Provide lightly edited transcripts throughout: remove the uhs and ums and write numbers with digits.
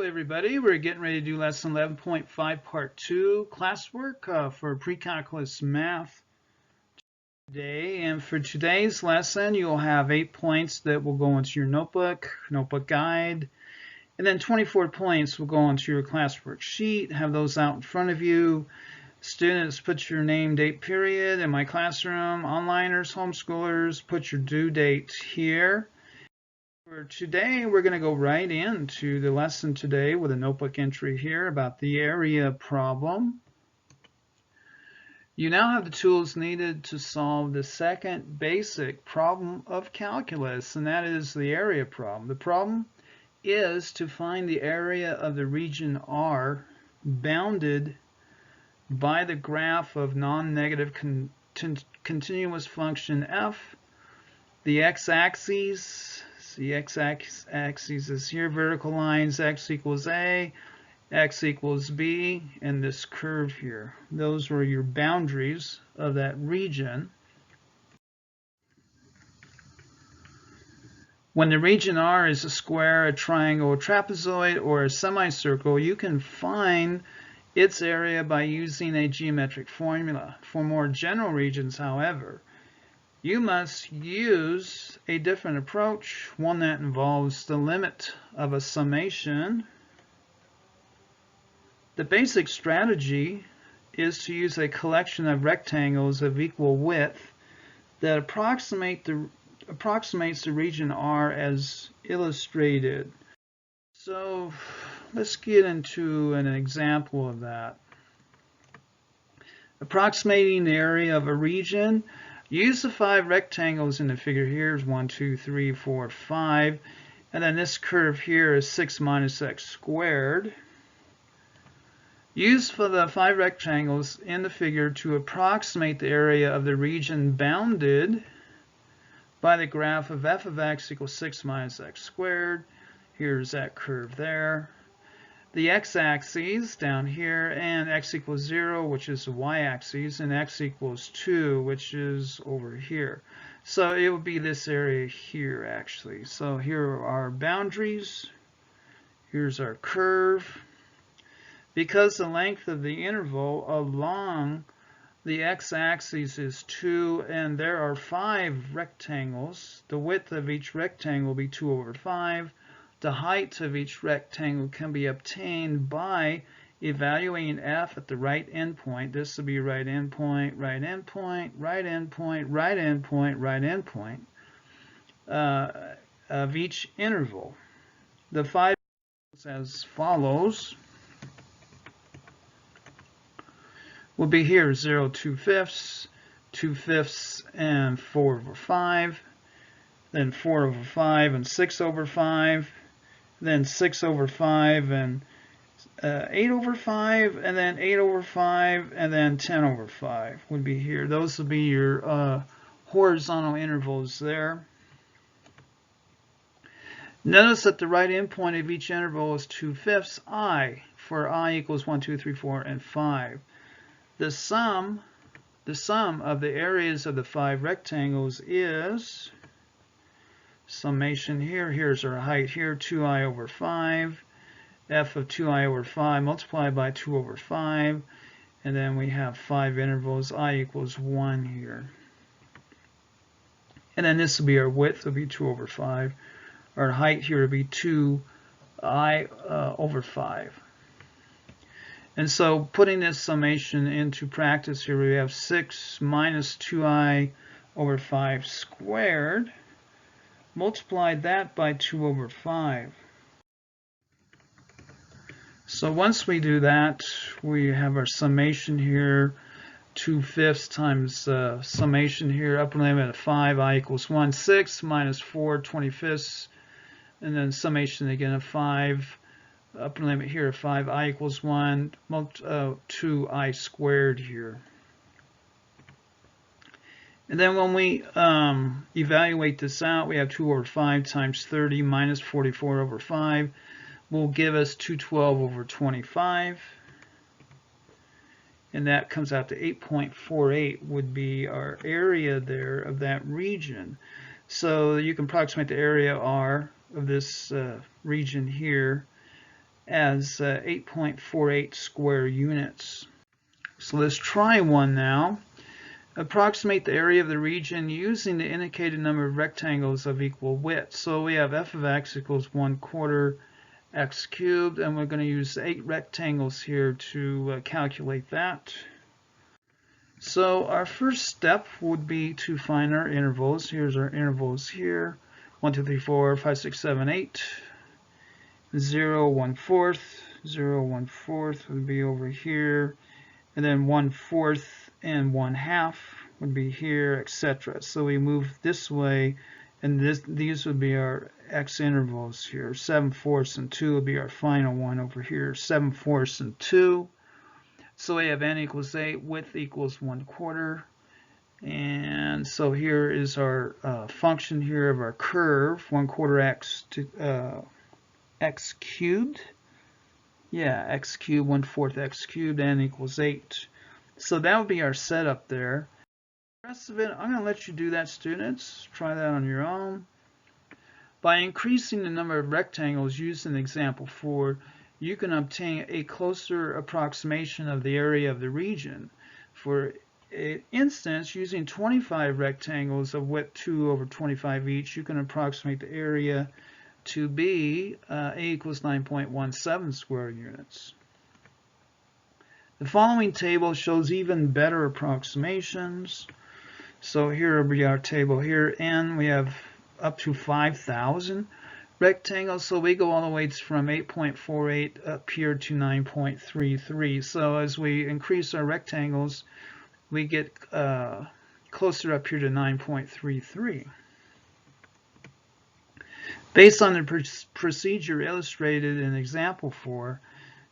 Hello everybody, we're getting ready to do lesson 11.5 part 2 classwork for pre-calculus math today. And for today's lesson you'll have 8 points that will go into your notebook guide, and then 24 points will go into your classwork sheet. Have those out in front of you. Students, put your name, date, period in my classroom. Onliners, homeschoolers, put your due date here. For today, we're going to go right into the lesson today with a notebook entry here about the area problem. You now have the tools needed to solve the second basic problem of calculus, and that is the area problem. The problem is to find the area of the region R bounded by the graph of non-negative continuous function f. The x-axis is here, vertical lines, x equals a, x equals b, and this curve here. Those were your boundaries of that region. When the region R is a square, a triangle, a trapezoid, or a semicircle, you can find its area by using a geometric formula. For more general regions, however, you must use a different approach, one that involves the limit of a summation. The basic strategy is to use a collection of rectangles of equal width that approximates the region R as illustrated. So let's get into an example of that. Approximating the area of a region. Use the 5 rectangles in the figure here. Is 1, 2, 3, 4, 5. And then this curve here is 6 minus x squared. Use for the 5 rectangles in the figure to approximate the area of the region bounded by the graph of f of x equals 6 minus x squared. Here's that curve there. The x-axis down here, and x equals 0, which is the y-axis, and x equals 2, which is over here. So it would be this area here, actually. So here are our boundaries. Here's our curve. Because the length of the interval along the x-axis is 2, and there are 5 rectangles, the width of each rectangle will be 2 over 5. The height of each rectangle can be obtained by evaluating f at the right endpoint. This will be right endpoint, right endpoint, right endpoint, right endpoint, right endpoint of each interval. The 5 as follows will be here: 0, 2/5, 2/5, and 4 over 5. Then 4 over 5 and 6 over 5. Then 6 over 5 and 8 over 5, and then 8 over 5, and then 10 over 5 would be here. Those will be your horizontal intervals there. Notice that the right endpoint of each interval is 2/5 I, for I equals 1, 2, 3, 4, and 5. The sum of the areas of the 5 rectangles is summation here. Here's our height here, 2i over 5. F of 2i over 5 multiplied by 2 over 5. And then we have 5 intervals, I equals 1 here. And then this will be our width, will be 2 over 5. Our height here will be 2i over 5. And so putting this summation into practice here, we have 6 minus 2i over 5 squared. Multiplied that by 2 over 5. So once we do that, we have our summation here, 2/5 times summation here, upper limit of 5, I equals 1, 6 minus 4, 25ths, and then summation again of 5, upper limit here of 5, I equals 1, 2i squared here. And then when we evaluate this out, we have 2 over 5 times 30 minus 44 over 5 will give us 212 over 25. And that comes out to 8.48 would be our area there of that region. So you can approximate the area R of this region here as 8.48 square units. So let's try one now. Approximate the area of the region using the indicated number of rectangles of equal width. So we have f of x equals 1/4 x cubed, and we're going to use 8 rectangles here to calculate that. So our first step would be to find our intervals. Here's our intervals here. 1, 2, 3, 4, 5, 6, 7, 8. 0, 1/4. 0, 1/4 would be over here. And then 1/4 and 1/2 would be here, etc. So we move this way, and these would be our x intervals here. 7/4 and 2 would be our final one over here. 7/4 and 2. So we have n equals 8, width equals 1/4. And so here is our function here of our curve, 1/4 x to x cubed. Yeah, x cubed, 1/4 x cubed, n equals 8. So that would be our setup there. The rest of it, I'm going to let you do that, students. Try that on your own. By increasing the number of rectangles used in example 4, you can obtain a closer approximation of the area of the region. For instance, using 25 rectangles of width 2 over 25 each, you can approximate the area to be A equals 9.17 square units. The following table shows even better approximations. So here will be our table here, and we have up to 5,000 rectangles. So we go all the way from 8.48 up here to 9.33. So as we increase our rectangles, we get closer up here to 9.33. Based on the procedure illustrated in example 4,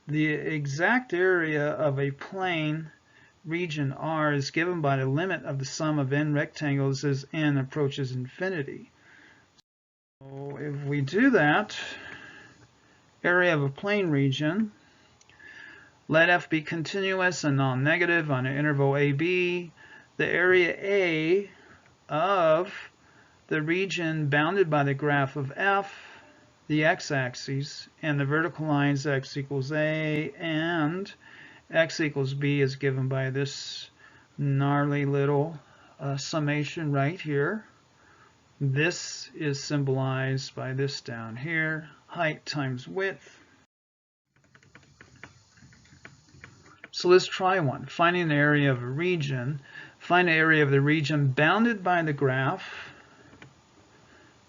the exact area of a plane region R is given by the limit of the sum of n rectangles as n approaches infinity. So if we do that, area of a plane region, let f be continuous and non-negative on an interval AB. The area A of the region bounded by the graph of f, the x-axis, and the vertical lines x equals A and x equals B is given by this gnarly little summation right here. This is symbolized by this down here, height times width. So let's try one. Finding the area of a region. Find the area of the region bounded by the graph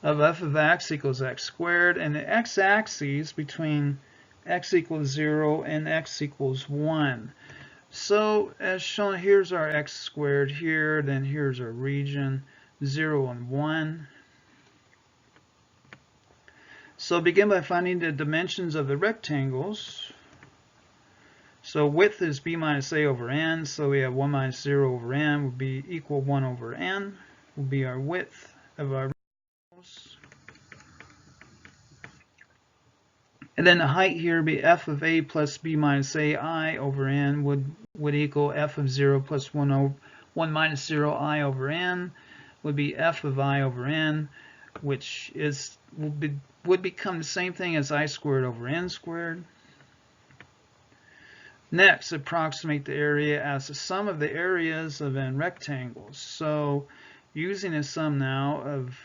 of f of x equals x squared, and the x-axis between x equals 0 and x equals 1. So as shown, here's our x squared here, then here's our region, 0 and 1. So begin by finding the dimensions of the rectangles. So width is b minus a over n, so we have 1 minus 0 over n would be equal 1 over n, will be our width of our rectangles. And then the height here would be f of a plus b minus a I over n would equal f of 0 plus 1 minus 0 I over n would be f of I over n, which would become the same thing as I squared over n squared. Next, approximate the area as the sum of the areas of n rectangles. So using a sum now of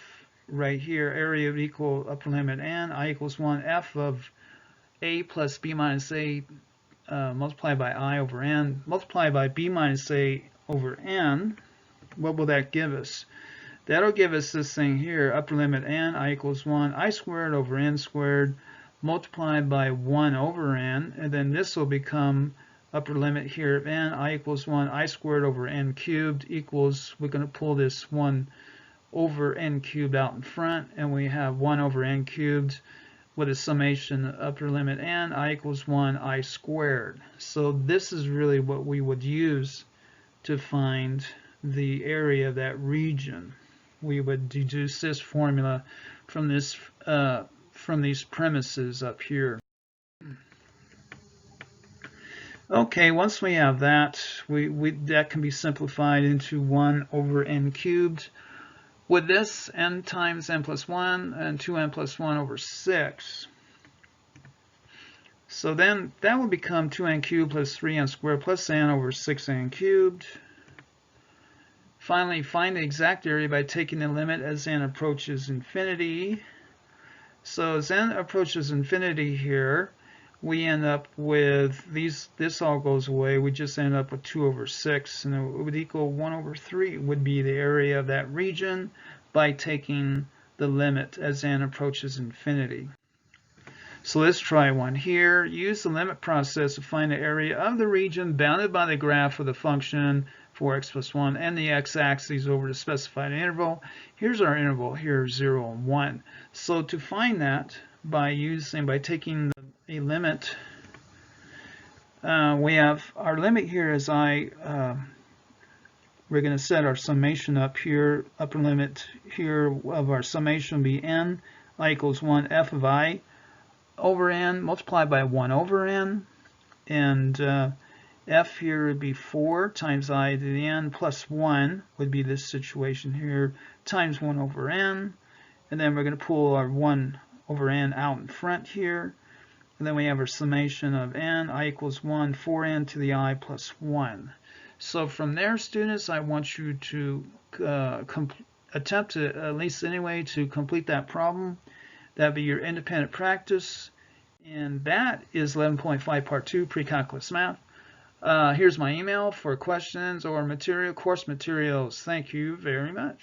right here, area would equal upper limit n, I equals 1, f of a plus b minus a multiplied by I over n, multiplied by b minus a over n. What will that give us? That'll give us this thing here, upper limit n, I equals 1, I squared over n squared, multiplied by 1 over n, and then this will become upper limit here of n, I equals 1, I squared over n cubed equals, we're going to pull this 1 over n cubed out in front, and we have 1 over n cubed with a summation upper limit n, I equals 1, I squared. So this is really what we would use to find the area of that region. We would deduce this formula from this from these premises up here. Okay, once we have that, that can be simplified into 1 over n cubed. With this, n times n plus 1 and 2n plus 1 over 6. So then that will become 2n cubed plus 3n squared plus n over 6n cubed. Finally, find the exact area by taking the limit as n approaches infinity. So as n approaches infinity here, we end up with this all goes away. We just end up with 2 over 6, and it would equal 1 over 3 would be the area of that region by taking the limit as n approaches infinity. So let's try one here. Use the limit process to find the area of the region bounded by the graph of the function 4x plus 1 and the x-axis over the specified interval. Here's our interval here, 0 and 1. So to find that by taking a limit, we have our limit here as we're going to set our summation up here. Upper limit here of our summation will be n, I equals 1 f of I over n multiplied by 1 over n, and f here would be 4 times I to the n plus 1 would be this situation here times 1 over n, and then we're going to pull our 1 over n out in front here, and then we have our summation of n, I equals 1, 4n to the I plus 1. So from there, students, I want you to attempt to, at least anyway, to complete that problem. That'd be your independent practice, and that is 11.5 Part 2 Pre-Calculus Math. Here's my email for questions or course materials. Thank you very much.